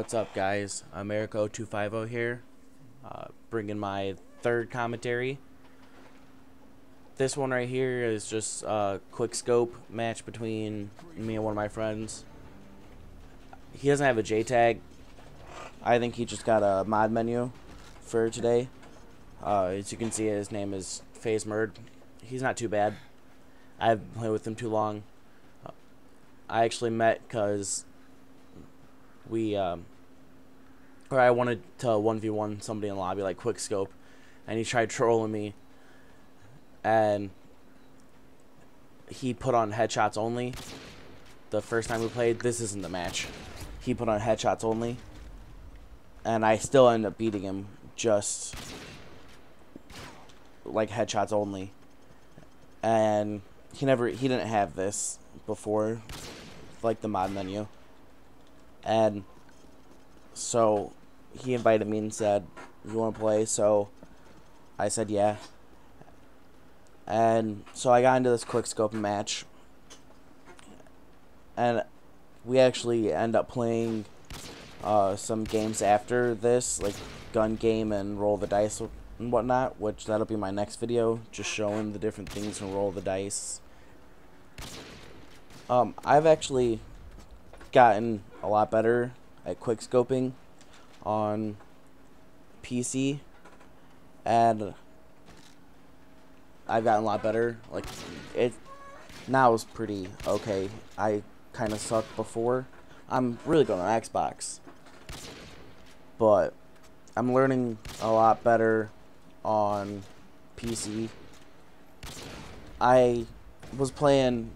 What's up, guys? I'm Erico250 here, bringing my third commentary. This one right here is just a quick scope match between me and one of my friends. He doesn't have a JTAG. I think he just got a mod menu for today. As you can see, his name is Phase Murd. He's not too bad. I haven't played with him too long. I actually met because I wanted to 1v1 somebody in the lobby, like Quickscope, and he tried trolling me, and he put on headshots only. The first time we played, this isn't the match. He put on headshots only, and I still ended up beating him, just like headshots only. And he didn't have this before, like the mod menu. And so he invited me and said, "You want to play?" So I said yeah. And so I got into this quick scoping match, and we actually end up playing some games after this, like gun game and roll the dice and whatnot, which that'll be my next video, just showing the different things and roll the dice. I've actually gotten a lot better at quick scoping on PC, and I've gotten a lot better. Like, it now is pretty okay. I kind of sucked before. I'm really good on Xbox, but I'm learning a lot better on PC. I was playing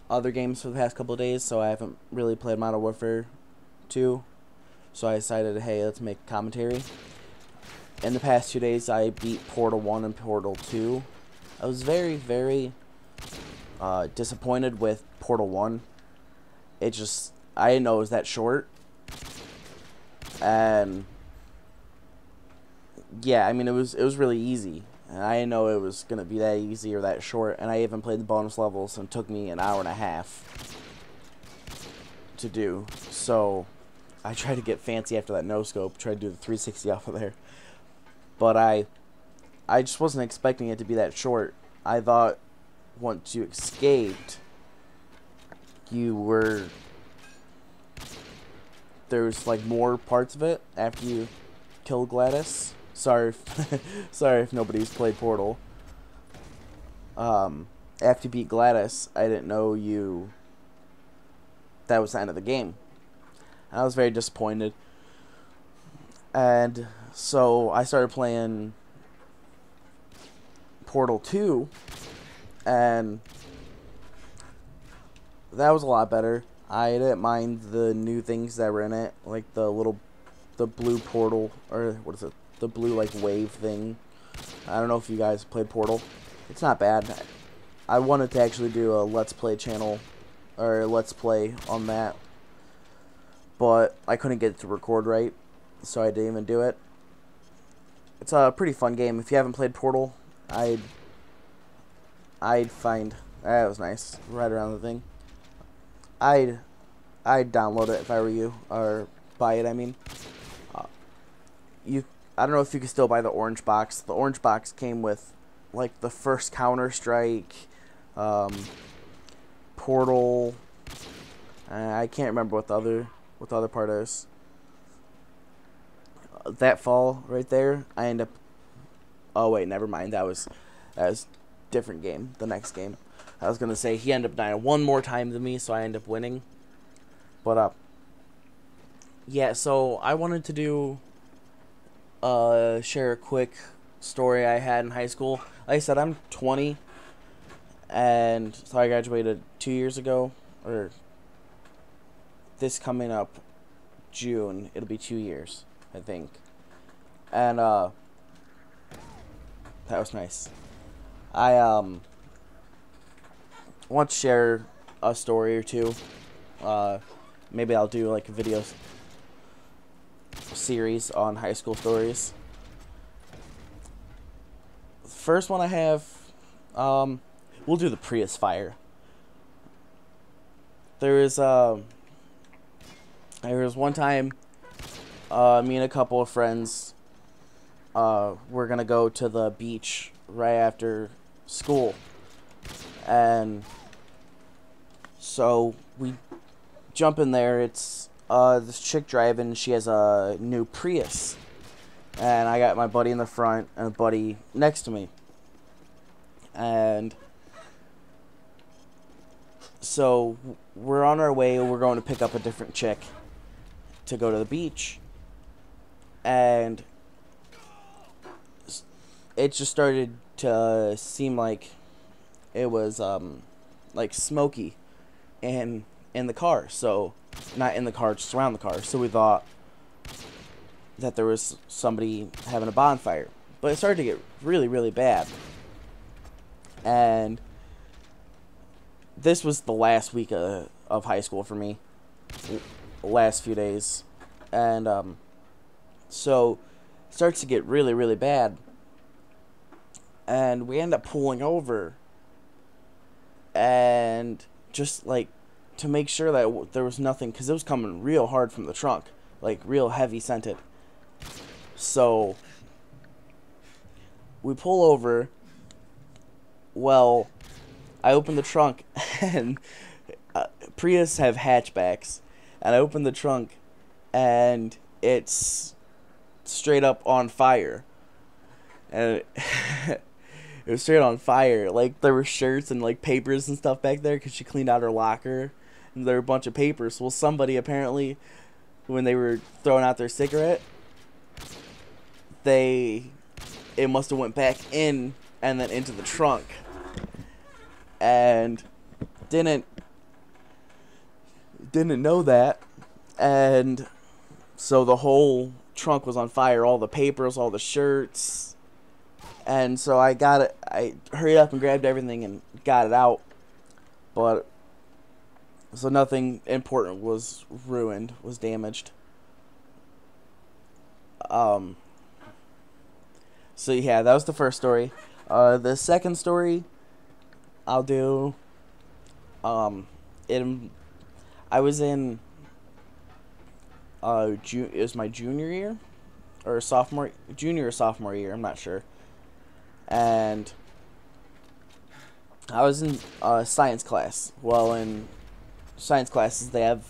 other games for the past couple of days, so I haven't really played Modern Warfare 2. So I decided, hey, let's make a commentary. In the past 2 days, I beat Portal 1 and Portal 2. I was very, very disappointed with Portal 1. I didn't know it was that short. And yeah, I mean, it was really easy. And I didn't know it was going to be that easy or that short. And I even played the bonus levels, and it took me an hour and a half to do. So I tried to get fancy after that no-scope, tried to do the 360 off of there. But I just wasn't expecting it to be that short. I thought once you escaped, there's like more parts of it after you kill Gladys. Sorry if nobody's played Portal. After you beat Gladys, I didn't know that was the end of the game. And I was very disappointed. And so I started playing Portal 2, and that was a lot better. I didn't mind the new things that were in it, like the blue portal, or what is it? The blue like wave thing. I don't know if you guys played Portal. It's not bad. I wanted to actually do a Let's Play channel, or a Let's Play on that, but I couldn't get it to record right, so I didn't even do it. It's a pretty fun game. If you haven't played Portal, I'd find that was nice. Right around the thing. I'd download it if I were you, or buy it. I mean, I don't know if you can still buy the orange box. The orange box came with like the first Counter-Strike, Portal. I can't remember what the other part is. That fall right there, I end up. Oh wait, never mind. That was different game. The next game, I was gonna say he ended up dying one more time than me, so I ended up winning. But yeah. So I wanted to do share a quick story I had in high school. Like I said, I'm 20, and so I graduated 2 years ago, or this coming up June, it'll be 2 years, I think. And that was nice. I want to share a story or two. Maybe I'll do like a video series on high school stories. The first one I have, we'll do the Prius fire. There was one time Me and a couple of friends, we're gonna go to the beach right after school, and so we jump in there. It's this chick driving. She has a new Prius, and I got my buddy in the front and a buddy next to me, and so we're on our way. We're going to pick up a different chick to go to the beach, and it just started to seem like it was like smoky in the car. So not in the car, just around the car. So we thought that there was somebody having a bonfire, but it started to get really, really bad. And this was the last week of high school for me, last few days, and so it starts to get really, really bad, and we end up pulling over, and just like to make sure that there was nothing, because it was coming real hard from the trunk, like real heavy scented. So we pull over. Well, I open the trunk, and Prius have hatchbacks, and I open the trunk, and it's straight up on fire, and it was straight on fire. Like, there were shirts and like papers and stuff back there because she cleaned out her locker, and there were a bunch of papers. Well, somebody apparently, when they were throwing out their cigarette, it must have went back in and then into the trunk, and didn't know that, and so the whole trunk was on fire, all the papers, all the shirts, and so I hurried up and grabbed everything and got it out, but so nothing important was ruined, was damaged. So yeah, that was the first story. The second story I'll do, I was in, it was my junior year, or junior or sophomore year, I'm not sure, and I was in science class. Well, in science classes, they have,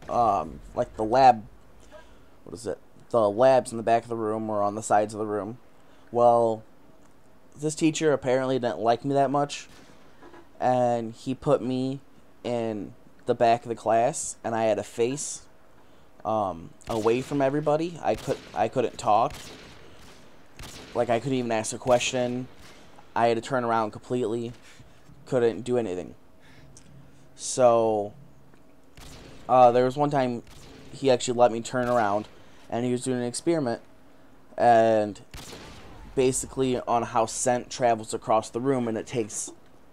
like the labs in the back of the room or on the sides of the room. Well, this teacher apparently didn't like me that much, and he put me in the back of the class, and I had a face away from everybody. I couldn't talk. Like, I couldn't even ask a question. I had to turn around completely. Couldn't do anything. So there was one time he actually let me turn around, and he was doing an experiment, and basically on how scent travels across the room, and it takes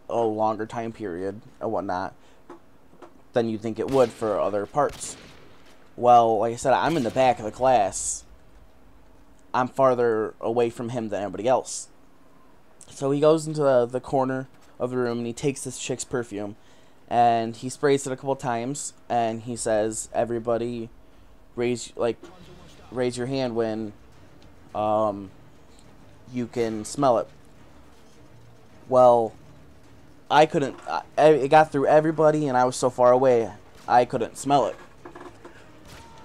a longer time period and whatnot than you think it would for other parts. Well, like I said, I'm in the back of the class. I'm farther away from him than everybody else. So he goes into the corner of the room, and he takes this chick's perfume, and he sprays it a couple times, and he says, "Everybody, raise your hand when you can smell it." Well, I couldn't. It got through everybody, and I was so far away, I couldn't smell it.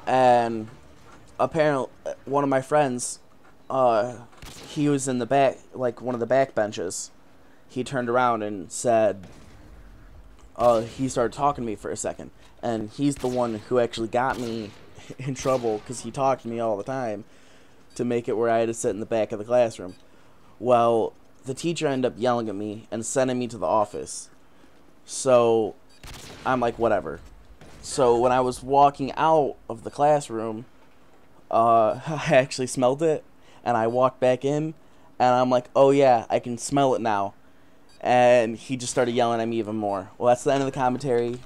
And apparently, one of my friends, he was in the back, like one of the back benches. He turned around and said, he started talking to me for a second, and he's the one who actually got me in trouble because he talked to me all the time to make it where I had to sit in the back of the classroom. Well, the teacher ended up yelling at me and sending me to the office. So I'm like, whatever. So when I was walking out of the classroom, I actually smelled it, and I walked back in, and I'm like, oh yeah, I can smell it now. And he just started yelling at me even more. Well, that's the end of the commentary.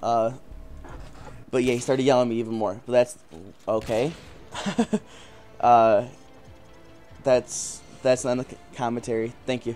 But yeah, he started yelling at me even more. But that's okay. That's the end of the commentary. Thank you.